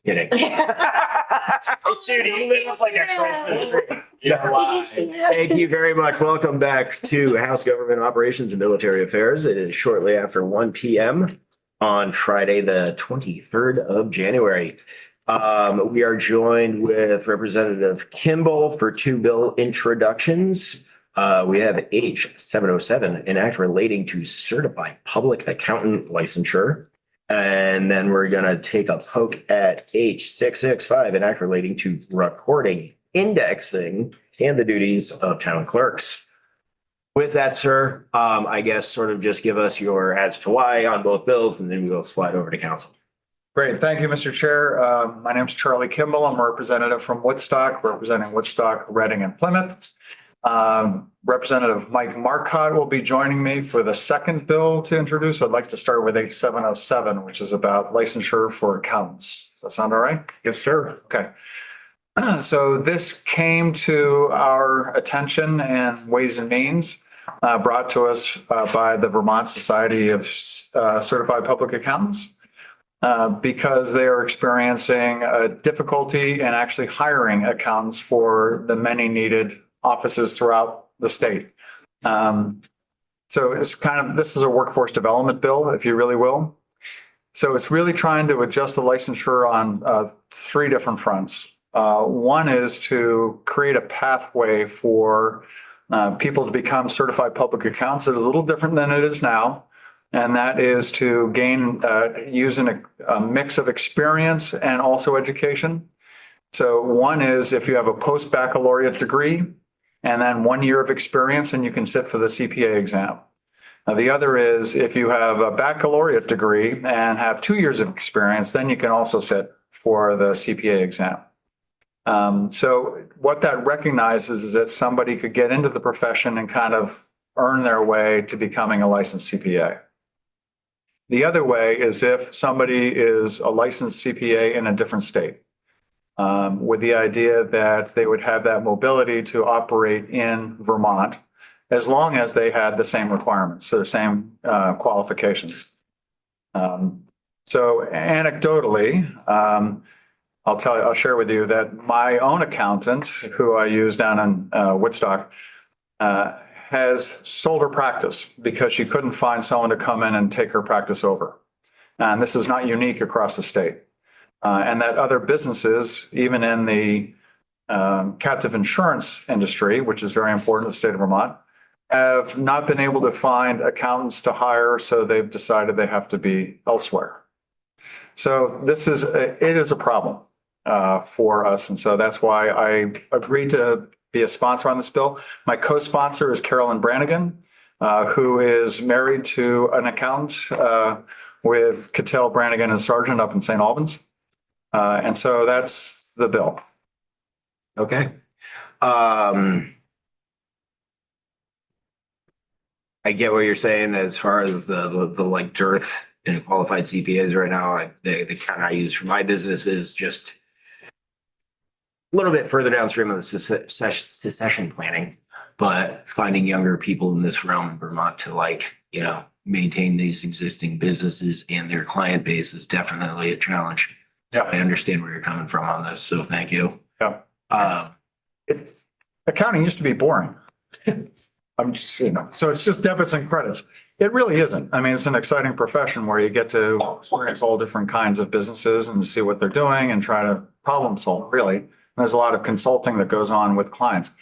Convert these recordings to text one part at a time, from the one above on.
Kidding. Dude, you live like a Christmas tree. Thank you very much. Welcome back to House Government Operations and Military Affairs. It is shortly after 1 p.m. on Friday, the 23rd of January. We are joined with Representative Kimball for two bill introductions. We have H 707, an act relating to certified public accountant licensure. And then we're going to take a poke at H 665, an act relating to recording, indexing, and the duties of town clerks. With that, sir, I guess sort of just give us your as to why on both bills, and then we'll slide over to council. Great. Thank you, Mr. Chair. My name is Charlie Kimball. I'm a representative from Woodstock, representing Woodstock, Reading, and Plymouth. Representative Mike Marcotte will be joining me for the second bill to introduce. I'd like to start with H 707, which is about licensure for accountants. Does that sound all right? Yes, sir. Okay. So this came to our attention and Ways and Means, brought to us by the Vermont Society of Certified Public Accountants, because they are experiencing a difficulty in actually hiring accountants for the many needed offices throughout the state. So it's this is a workforce development bill, if you really will. So it's really trying to adjust the licensure on three different fronts. One is to create a pathway for people to become certified public accountants. It is a little different than it is now. And that is to gain, using a mix of experience and also education. So one is if you have a post-baccalaureate degree, and then 1 year of experience, and you can sit for the CPA exam. Now, the other is if you have a baccalaureate degree and have 2 years of experience, then you can also sit for the CPA exam. So what that recognizes is that somebody could get into the profession and kind of earn their way to becoming a licensed CPA. The other way is if somebody is a licensed CPA in a different state. With the idea that they would have that mobility to operate in Vermont as long as they had the same requirements, so the same qualifications. So anecdotally, I'll share with you that my own accountant, who I use down in Woodstock, has sold her practice because she couldn't find someone to come in and take her practice over. And this is not unique across the state. And that other businesses, even in the captive insurance industry, which is very important in the state of Vermont, have not been able to find accountants to hire, so they've decided they have to be elsewhere. So it is a problem for us, and so that's why I agreed to be a sponsor on this bill. My co-sponsor is Carolyn Brannigan, who is married to an accountant with Cattell, Brannigan, and Sargent up in St. Albans. And so that's the bill. Okay. I get what you're saying as far as the like dearth in qualified CPAs right now. The account I use for my business is just a little bit further downstream of the succession planning, but finding younger people in this realm in Vermont to maintain these existing businesses and their client base is definitely a challenge. So I understand where you're coming from on this. So thank you. Yeah. Accounting used to be boring. So it's just debits and credits. It really isn't. I mean, it's an exciting profession where you get to experience all different kinds of businesses and see what they're doing and try to problem solve, really. And there's a lot of consulting that goes on with clients.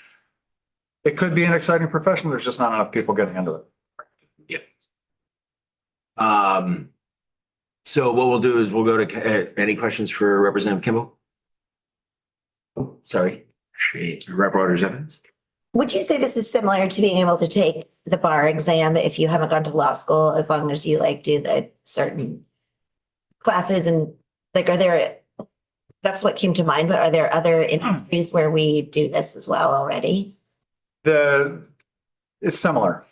It could be an exciting profession. There's just not enough people getting into it. Yeah. So what we'll do is we'll go to any questions for Representative Kimball? Oh, sorry. Representative Evans. Would you say this is similar to being able to take the bar exam if you haven't gone to law school, as long as you do the certain classes and that's what came to mind, but are there other industries where we do this as well already? It's similar.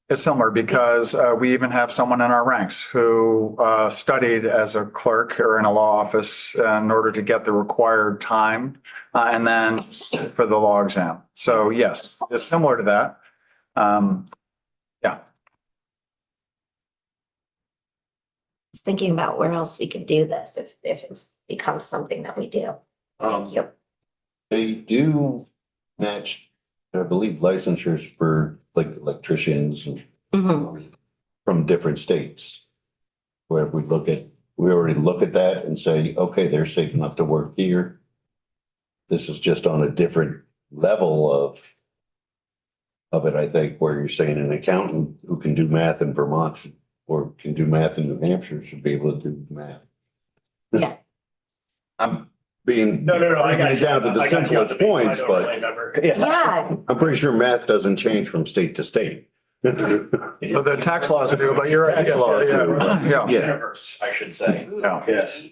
It's similar because we even have someone in our ranks who studied as a clerk or in a law office in order to get the required time and then sit for the law exam. So yes, it's similar to that. Yeah. just thinking about where else we could do this if it's becomes something that we do. Thank you. They do match, I believe, licensures for like electricians and Mhm. from different states. Where if we already look at that and say, okay, they're safe enough to work here. This is just on a different level of it, I think, where you're saying an accountant who can do math in Vermont or can do math in New Hampshire should be able to do math. Yeah. I'm being. No, I got breaking it down to the simplest points, but Yeah, I'm pretty sure math doesn't change from state to state. But the tax laws do, but you're right. Tax laws do. Yeah. Yeah. Universe, I should say. Yeah. Yes.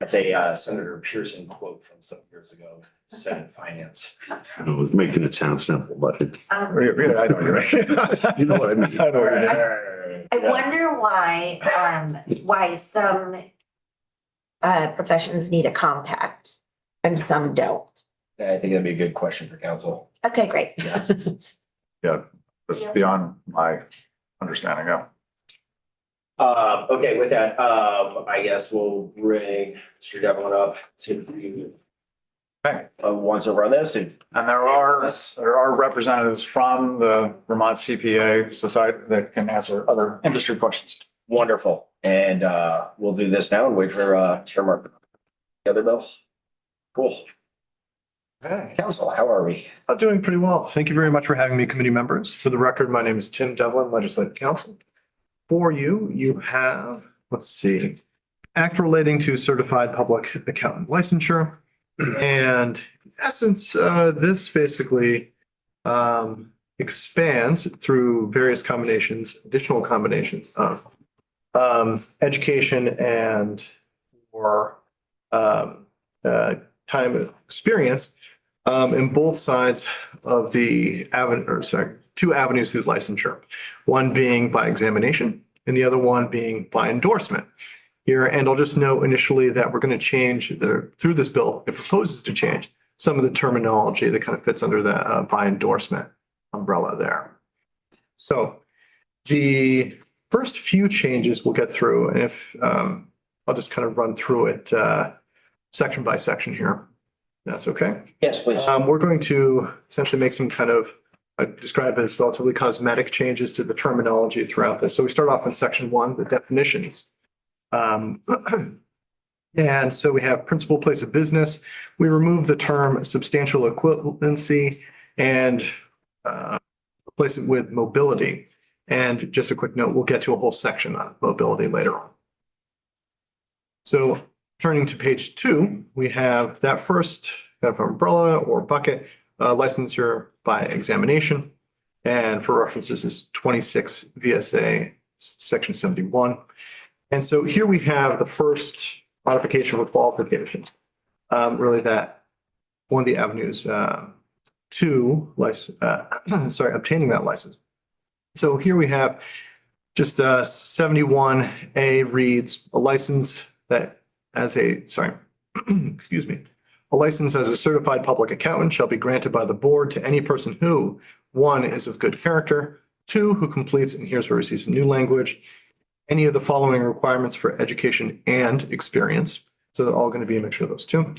That's a Senator Pearson quote from some years ago, Senate Finance. I was making it sound simple, but it, Yeah, I know you're right. you know what I mean. I know what you mean. I wonder why some professions need a compact and some don't. I think that'd be a good question for council. Okay, great. Yeah, that's beyond my understanding of. Okay, with that, I guess we'll bring Mr. Devlin up to the Okay. once over on this and. And there are representatives from the Vermont CPA Society that can answer other industry questions. Wonderful. And we'll do this now and wait for Chair Mark. The other bill. Cool. Hey, Council, how are we? I'm doing pretty well. Thank you very much for having me, committee members. For the record, my name is Tim Devlin, Legislative Counsel. For you, you have, let's see, act relating to certified public accountant licensure. And in essence, this basically expands through various combinations, additional combinations of education and or time experience in both sides of the two avenues through licensure. One being by examination and the other one being by endorsement here. And I'll just note initially that we're going to change through this bill, it proposes to change some of the terminology that kind of fits under the by endorsement umbrella there. So the first few changes we'll get through, and if I'll just kind of run through it section by section here. That's okay. Yes, please. We're going to essentially make some kind of, describe it as relatively cosmetic changes to the terminology throughout this. So we start off in section 1, the definitions. And so we have principal place of business. We remove the term substantial equivalency and replace it with mobility. And just a quick note, we'll get to a whole section on mobility later on. So turning to page 2, we have that first kind of umbrella or bucket, licensure by examination. And for references is 26 VSA section 71. And so here we have the first modification for qualifications. Really that one of the avenues to obtaining that license. So here we have just 71A reads a license that excuse me, a license as a certified public accountant shall be granted by the board to any person who, 1, is of good character, 2, who completes, and here's where we see some new language, any of the following requirements for education and experience. So they're all going to be a mixture of those two.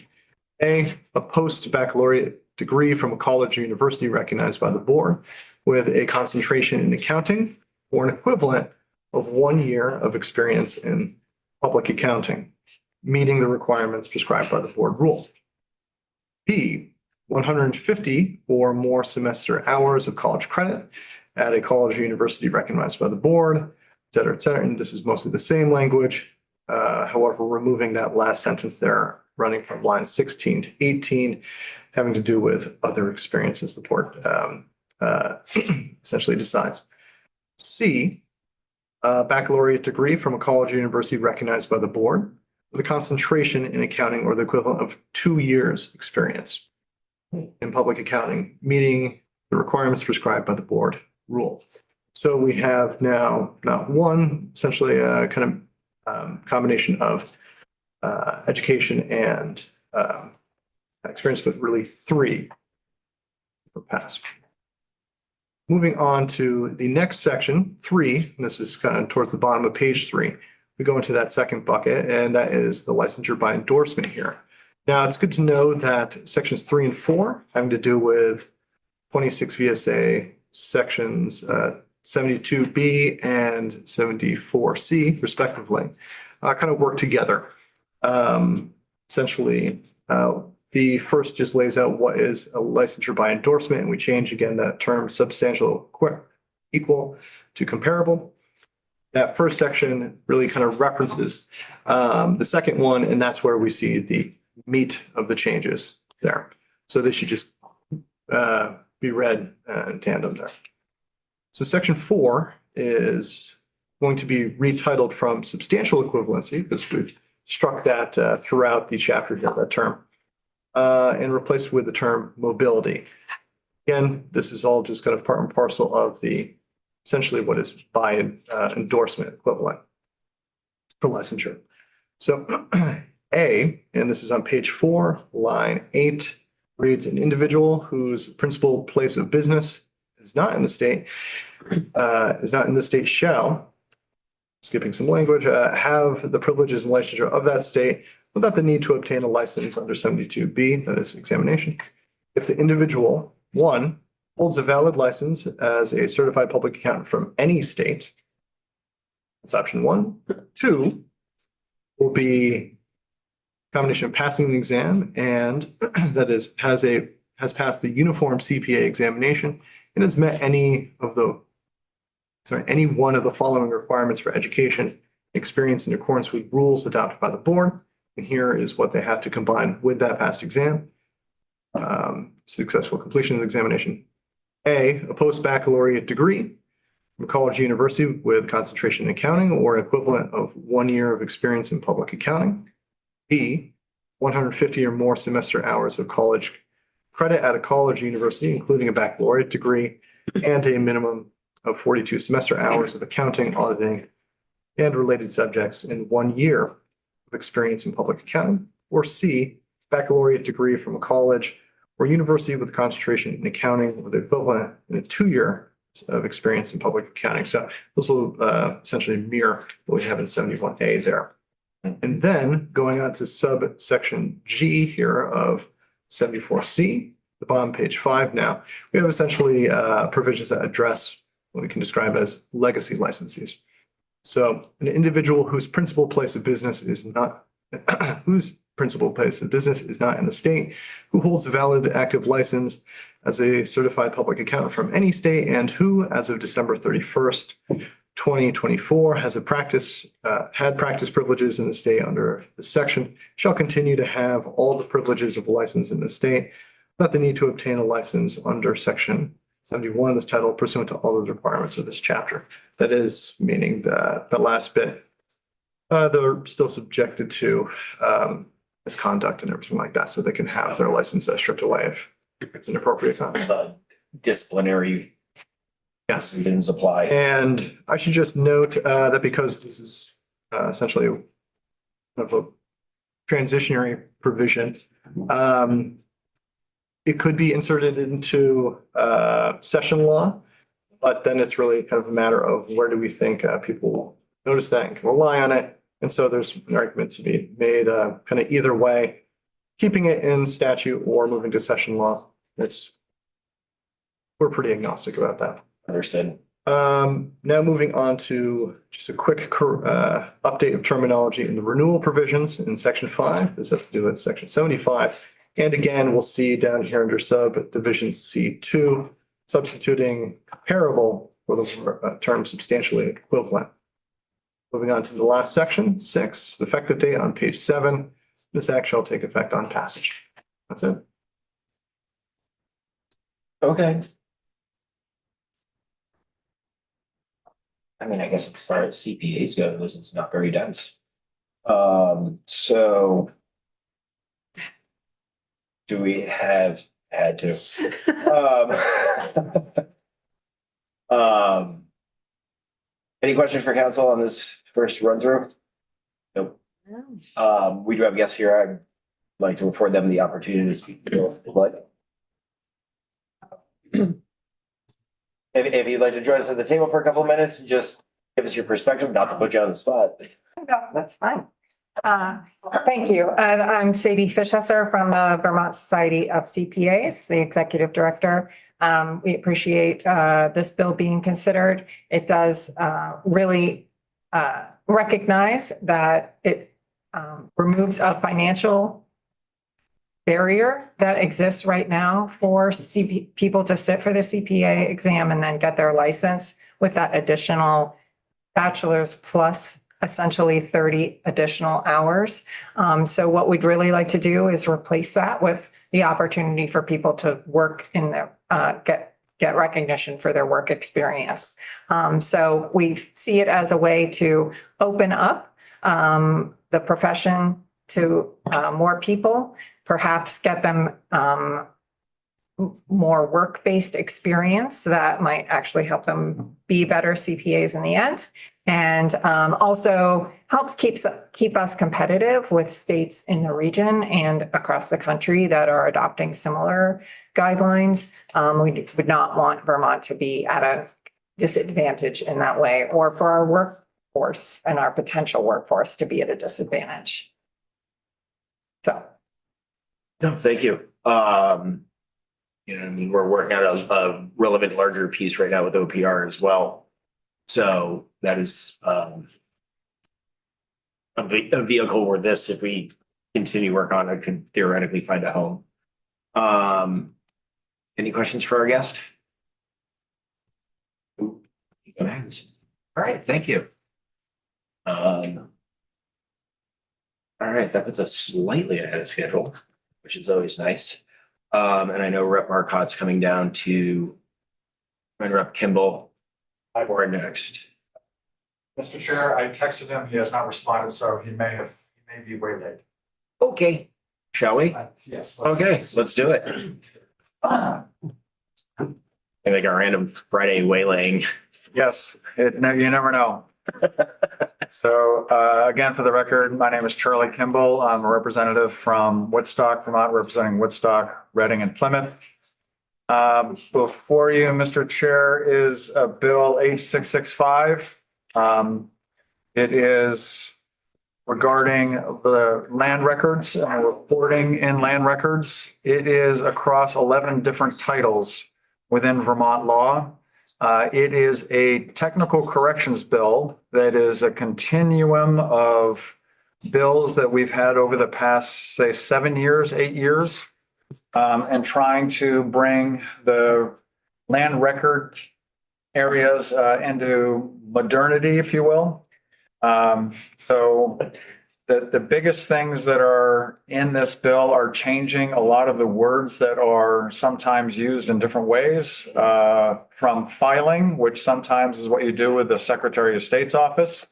A post-baccalaureate degree from a college or university recognized by the board with a concentration in accounting or an equivalent of 1 year of experience in public accounting, meeting the requirements prescribed by the board rule. B, 150 or more semester hours of college credit at a college or university recognized by the board, et cetera, et cetera. And this is mostly the same language. However, removing that last sentence there, running from line 16 to 18, having to do with other experiences the board essentially decides. C, baccalaureate degree from a college or university recognized by the board with a concentration in accounting or the equivalent of 2 years experience in public accounting, meeting the requirements prescribed by the board rule. So we have now not one, essentially a kind of combination of education and experience, but really 3 for pass. Moving on to the next section, 3, and this is kind of towards the bottom of page 3, we go into that second bucket, and that is the licensure by endorsement here. Now, it's good to know that sections 3 and 4 having to do with 26 VSA sections 72B and 74C respectively, kind of work together. Essentially, the first just lays out what is a licensure by endorsement, and we change again that term substantial equal to comparable. That first section really kind of references the second one, and that's where we see the meat of the changes there. So they should just be read in tandem there. So section 4 is going to be retitled from substantial equivalency, because we've struck that throughout the chapter here, that term, and replaced with the term mobility. Again, this is all just kind of part and parcel of the essentially what is by endorsement equivalent for licensure. So A, and this is on page 4, line 8, reads an individual whose principal place of business is not in the state, shall, skipping some language, have the privileges and licensure of that state without the need to obtain a license under 72B, that is examination. If the individual, 1, holds a valid license as a certified public accountant from any state, that's option 1. 2 will be combination of passing the exam and that is has passed the uniform CPA examination and has met any one of the following requirements for education experience in accordance with rules adopted by the board. And here is what they have to combine with that past exam. Successful completion of the examination. A post-baccalaureate degree from a college or university with concentration in accounting or equivalent of 1 year of experience in public accounting. B, 150 or more semester hours of college credit at a college or university, including a baccalaureate degree and a minimum of 42 semester hours of accounting, auditing, and related subjects in 1 year of experience in public accounting. Or C, baccalaureate degree from a college or university with concentration in accounting with equivalent in a 2 year of experience in public accounting. So this will essentially mirror what we have in 71A there. And then going on to subsection G here of 74C, the bottom page 5 now, we have essentially provisions that address what we can describe as legacy licensees. So an individual whose principal place of business is not in the state, who holds a valid active license as a certified public accountant from any state, and who, as of December 31st, 2024, had practice privileges in the state under this section, shall continue to have all the privileges of a license in the state, without the need to obtain a license under section 71 of this title pursuant to all of the requirements of this chapter. That is, meaning that the last bit, they're still subjected to misconduct and everything like that, so they can have their license stripped away if it's an appropriate time. Disciplinary Yes. reasons apply. And I should just note that because this is essentially of a transitionary provision, it could be inserted into session law, but then it's really kind of a matter of where do we think people will notice that and can rely on it. And so there's an argument to be made kind of either way, keeping it in statute or moving to session law. We're pretty agnostic about that. Understood. Now moving on to just a quick update of terminology in the renewal provisions in section 5. This has to do with section 75. And again, we'll see down here under subdivision C2, substituting comparable for the term substantially equivalent. Moving on to the last section, 6, effective date on page 7. This act shall take effect on passage. That's it. Okay. I mean, I guess as far as CPAs go, this is not very dense. So do we have had to? Any questions for council on this first run through? Nope. We do have guests here. I'd like to afford them the opportunity to speak. If you'd like to join us at the table for a couple of minutes and just give us your perspective, not to put you on the spot. No, that's fine. Thank you. I'm Sadie Fishesser from the Vermont Society of CPAs, the executive director. We appreciate this bill being considered. It does really recognize that it removes a financial barrier that exists right now for people to sit for the CPA exam and then get their license with that additional bachelor's plus essentially 30 additional hours. So what we'd really like to do is replace that with the opportunity for people to work in their, get recognition for their work experience. So we see it as a way to open up the profession to more people, perhaps get them more work-based experience that might actually help them be better CPAs in the end. And also helps keep us competitive with states in the region and across the country that are adopting similar guidelines. We would not want Vermont to be at a disadvantage in that way, or for our workforce and our potential workforce to be at a disadvantage. So. No, thank you. You know, I mean, we're working on a relevant larger piece right now with OPR as well. So that is a vehicle where this, if we continue work on it, could theoretically find a home. Any questions for our guest? Ooh, go ahead. All right, thank you. All right, that puts us slightly ahead of schedule, which is always nice. And I know Rep Marcotte's coming down to Rep Kimball. We're next. Mr. Chair, I texted him. He has not responded, so he may be way late. Okay, shall we? Yes. Okay, let's do it. I think our random Friday waylaying. Yes, you never know. So again, for the record, my name is Charlie Kimball. I'm a representative from Woodstock, Vermont, representing Woodstock, Reading, and Plymouth. Before you, Mr. Chair, is a bill H665. It is regarding the land records and reporting in land records. It is across 11 different titles within Vermont law. It is a technical corrections bill that is a continuum of bills that we've had over the past, say, 7 years, 8 years, and trying to bring the land record areas into modernity, if you will. So the biggest things that are in this bill are changing a lot of the words that are sometimes used in different ways, from filing, which sometimes is what you do with the Secretary of State's office,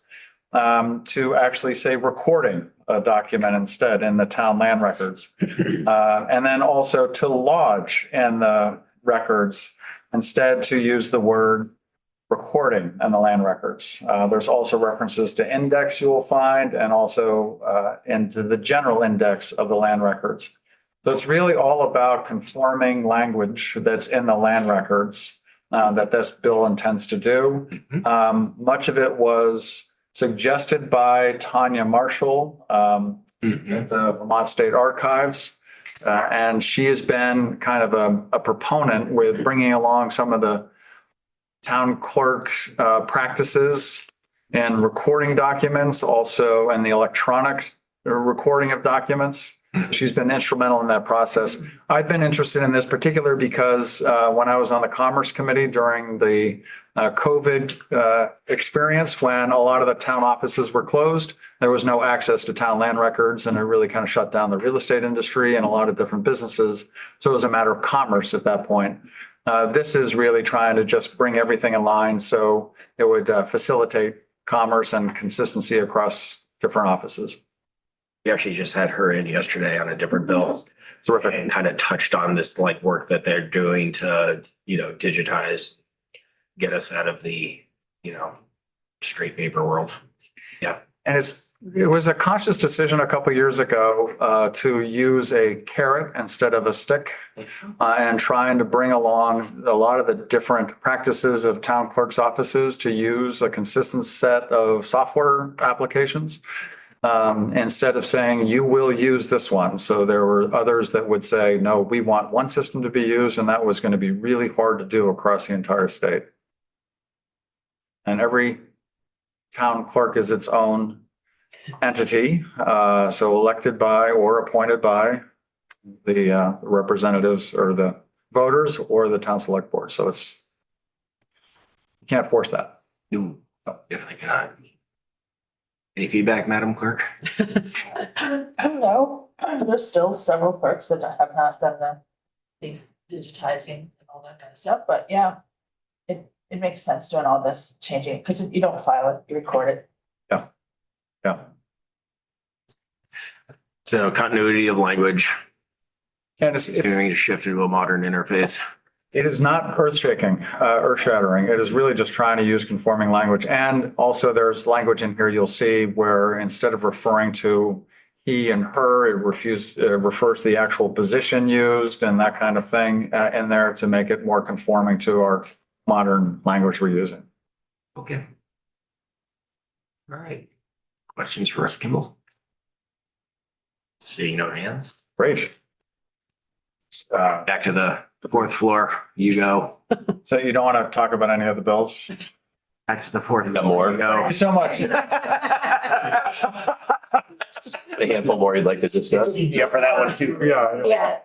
to actually say recording a document instead in the town land records. And then also to lodge in the records instead to use the word recording in the land records. There's also references to index you will find, and also into the general index of the land records. So it's really all about conforming language that's in the land records that this bill intends to do. Much of it was suggested by Tanya Marshall at the Vermont State Archives. And she has been kind of a proponent with bringing along some of the town clerk practices and recording documents, also, and the electronic recording of documents. She's been instrumental in that process. I've been interested in this particular because when I was on the Commerce Committee during the COVID experience, when a lot of the town offices were closed, there was no access to town land records, and it really kind of shut down the real estate industry and a lot of different businesses. So it was a matter of commerce at that point. This is really trying to just bring everything in line so it would facilitate commerce and consistency across different offices. We actually just had her in yesterday on a different bill. Terrific. And kind of touched on this like work that they're doing to, digitize, get us out of the, straight paper world. Yeah. And it's It was a conscious decision a couple years ago to use a carrot instead of a stick, and trying to bring along a lot of the different practices of town clerks' offices to use a consistent set of software applications, instead of saying you will use this one. So there were others that would say, no, we want one system to be used, and that was going to be really hard to do across the entire state. And every town clerk is its own entity, so elected by or appointed by the representatives or the voters or the town select board. So it's, you can't force that. No, definitely cannot. Any feedback, Madam Clerk? No, there's still several clerks that have not done the digitizing and all that kind of stuff, but yeah. It makes sense doing all this changing, because you don't file it, you record it. Yeah. So continuity of language, And it's continuing to shift into a modern interface. it is not earth-shaking, earth-shattering. It is really just trying to use conforming language. And also there's language in here you'll see where instead of referring to he and her, it refers to the actual position used and that kind of thing in there to make it more conforming to our modern language we're using. Okay. All right. Questions for Rep. Kimball? Seeing no hands. Great. Back to the fourth floor. You go. So you don't want to talk about any of the bills? Back to the fourth floor. You Thank go. you so much. A handful more you'd like to discuss? Yeah, for that one too. Yeah.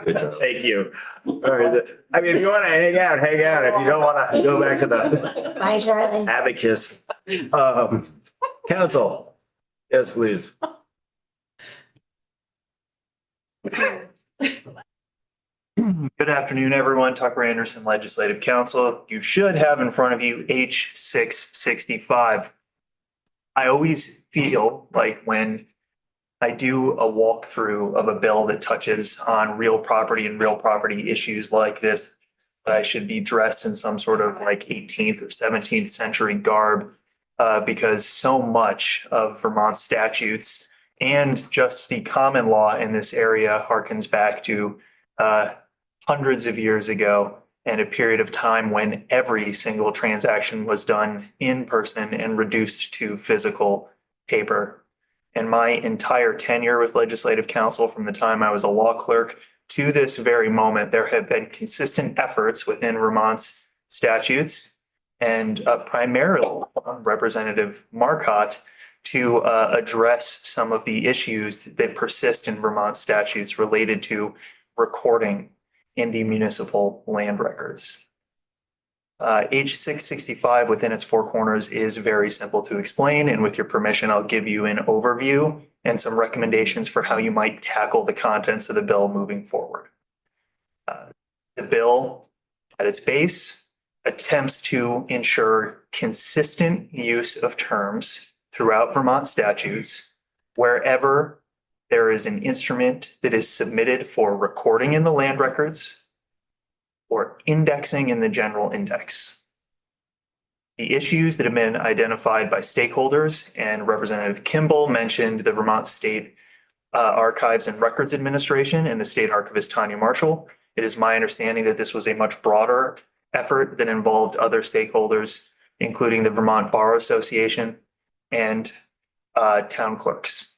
Good job. Thank you. All right. I mean, if you want to hang out, hang out. If you don't want to go back to the Bye, Charlie. abacus. Council. Yes, please. Good afternoon, everyone. Tucker Anderson, Legislative Counsel. You should have in front of you H665. I always feel like when I do a walkthrough of a bill that touches on real property and real property issues like this, that I should be dressed in some sort of like 18th or 17th century garb, because so much of Vermont statutes and just the common law in this area harkens back to hundreds of years ago and a period of time when every single transaction was done in person and reduced to physical paper. And my entire tenure with Legislative Counsel, from the time I was a law clerk to this very moment, there have been consistent efforts within Vermont's statutes and primarily Representative Marcotte to address some of the issues that persist in Vermont statutes related to recording in the municipal land records. H665 within its four corners is very simple to explain, and with your permission, I'll give you an overview and some recommendations for how you might tackle the contents of the bill moving forward. The bill, at its base, attempts to ensure consistent use of terms throughout Vermont statutes wherever there is an instrument that is submitted for recording in the land records or indexing in the general index. The issues that have been identified by stakeholders, and Representative Kimball mentioned the Vermont State Archives and Records Administration and the State Archivist Tanya Marshall. It is my understanding that this was a much broader effort that involved other stakeholders, including the Vermont Bar Association and town clerks.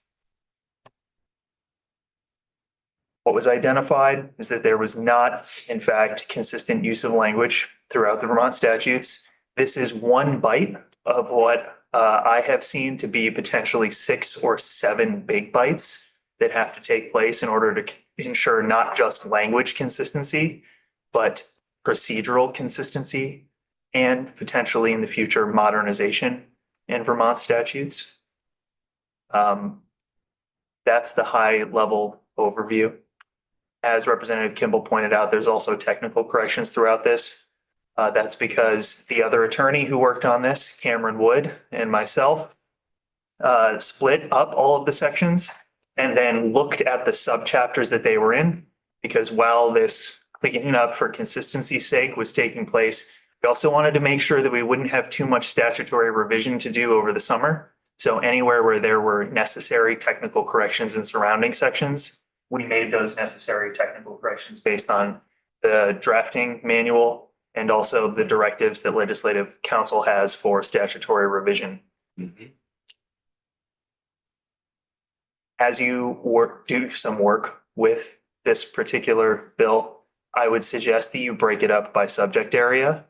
What was identified is that there was not, in fact, consistent use of language throughout the Vermont statutes. This is one bite of what I have seen to be potentially 6 or 7 big bites that have to take place in order to ensure not just language consistency, but procedural consistency and potentially in the future modernization in Vermont statutes. That's the high level overview. As Representative Kimball pointed out, there's also technical corrections throughout this. That's because the other attorney who worked on this, Cameron Wood, and myself, split up all of the sections and then looked at the subchapters that they were in. Because while this cleaning up for consistency's sake was taking place, We also wanted to make sure that we wouldn't have too much statutory revision to do over the summer. So anywhere where there were necessary technical corrections in surrounding sections, we made those necessary technical corrections based on the drafting manual and also the directives that Legislative Council has for statutory revision. As you do some work with this particular bill, I would suggest that you break it up by subject area.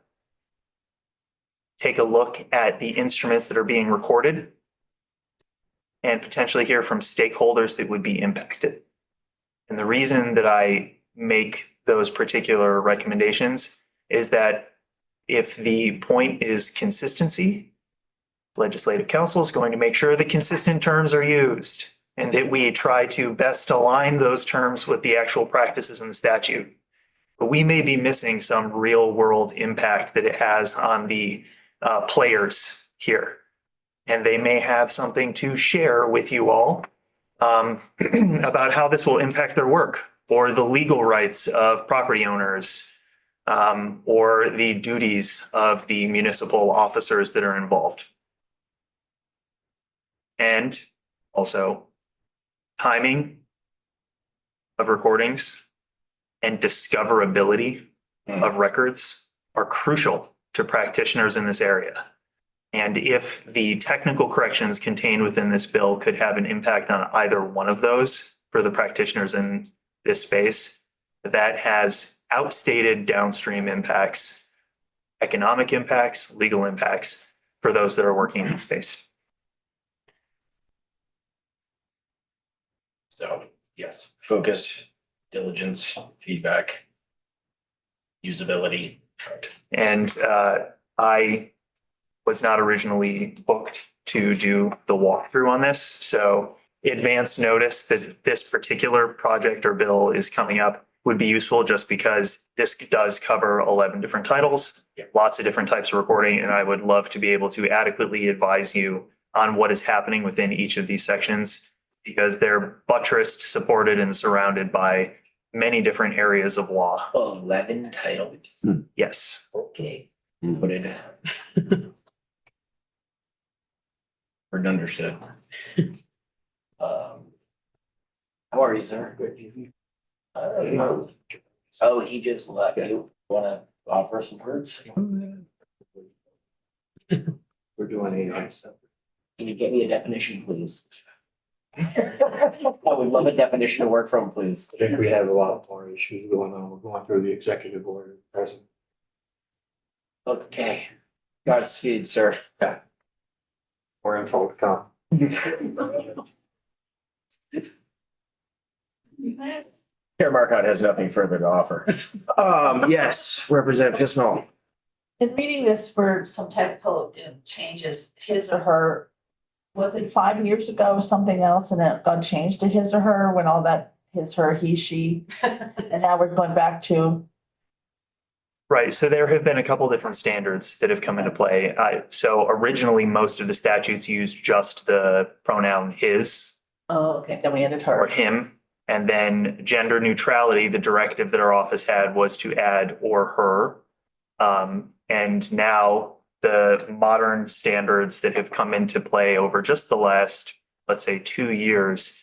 Take a look at the instruments that are being recorded and potentially hear from stakeholders that would be impacted. And the reason that I make those particular recommendations is that if the point is consistency, Legislative Council is going to make sure that consistent terms are used and that we try to best align those terms with the actual practices in the statute. But we may be missing some real world impact that it has on the players here. And they may have something to share with you all about how this will impact their work or the legal rights of property owners or the duties of the municipal officers that are involved. And also timing of recordings and discoverability of records are crucial to practitioners in this area. And if the technical corrections contained within this bill could have an impact on either one of those for the practitioners in this space, that has outstated downstream impacts, economic impacts, legal impacts for those that are working in the space. So, yes, focus, diligence, feedback, usability. And I was not originally booked to do the walkthrough on this. So advance notice that this particular project or bill is coming up would be useful just because this does cover 11 different titles, lots of different types of recording. And I would love to be able to adequately advise you on what is happening within each of these sections because they're buttressed, supported, and surrounded by many different areas of law. 11 titles. Yes. Okay. Put it. Heard and understood. How are you, sir? Good. Oh, he just left. You wanna offer some words? We're doing AI stuff. Can you get me a definition, please? I would love a definition to work from, please. I think we have a lot more issues going on. We're going through the executive order present. Okay. Godspeed, sir. More info to come. Chair Marcotte has nothing further to offer. Yes, Representative Pisnell. In reading this for some technical changes, his or her, was it 5 years ago or something else and it got changed to his or her when all that his, her, he, she? And now we're going back to, Right. So there have been a couple different standards that have come into play. So originally, most of the statutes used just the pronoun his oh, okay, then we added or her. him. And then gender neutrality, the directive that our office had was to add or her. And now the modern standards that have come into play over just the last, let's say, 2 years,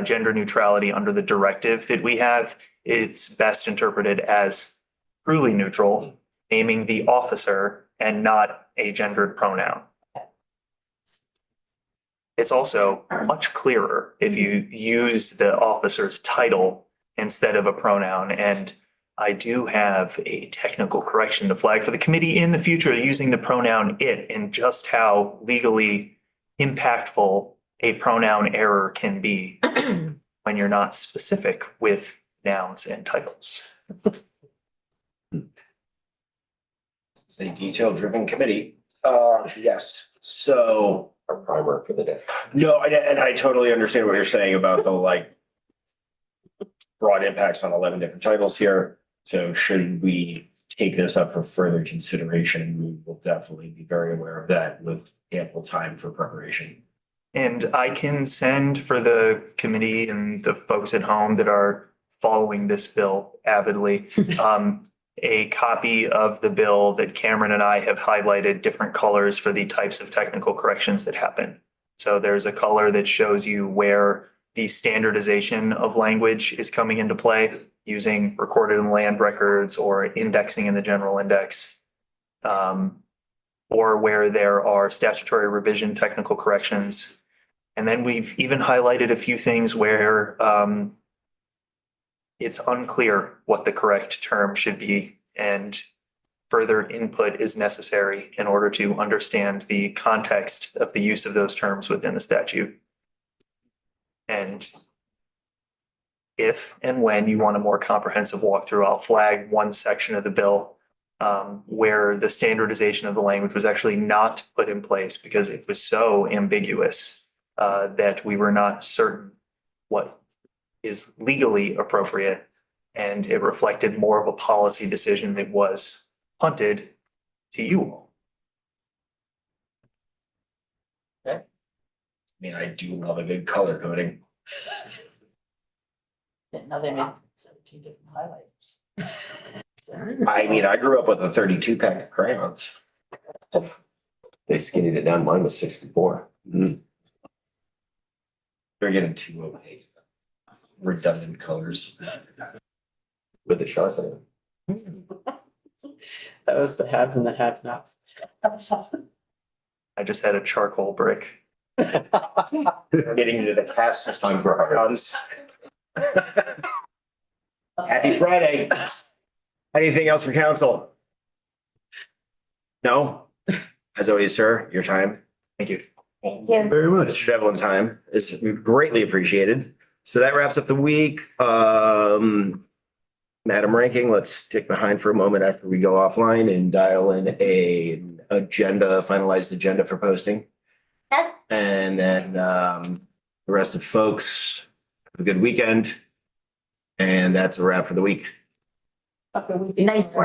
gender neutrality under the directive that we have, it's best interpreted as truly neutral, naming the officer and not a gendered pronoun. It's also much clearer if you use the officer's title instead of a pronoun. And I do have a technical correction to flag for the committee in the future using the pronoun it and just how legally impactful a pronoun error can be when you're not specific with nouns and titles. It's a detail-driven committee. Yes, so. Our primer for the day. No, and I totally understand what you're saying about the like broad impacts on 11 different titles here. So should we take this up for further consideration, we will definitely be very aware of that with ample time for preparation. And I can send for the committee and the folks at home that are following this bill avidly, a copy of the bill that Cameron and I have highlighted different colors for the types of technical corrections that happen. So there's a color that shows you where the standardization of language is coming into play using recorded in land records or indexing in the general index. Or where there are statutory revision technical corrections. And then we've even highlighted a few things where it's unclear what the correct term should be and further input is necessary in order to understand the context of the use of those terms within the statute. And if and when you want a more comprehensive walkthrough, I'll flag one section of the bill where the standardization of the language was actually not put in place because it was so ambiguous that we were not certain what is legally appropriate. And it reflected more of a policy decision that was punted to you all. I mean, I do love a good color coding. Didn't know they made 17 different highlighters. I mean, I grew up with a 32 pack of crayons. They skinnied it down. Mine was 64. They're getting too opaque. Redundant colors. With a sharpener. That was the haves and the have-nots. I just had a charcoal brick. Getting into the past time for crayons. Happy Friday. Anything else for council? No? As always, sir, your time. Thank you. Thank you. Very much. Mr. Devlin time is greatly appreciated. So that wraps up the week. Madam Ranking, let's stick behind for a moment after we go offline and dial in an agenda, finalized agenda for posting. Yep. And then the rest of folks, have a good weekend. And that's a wrap for the week. Okay, we did- Nice work.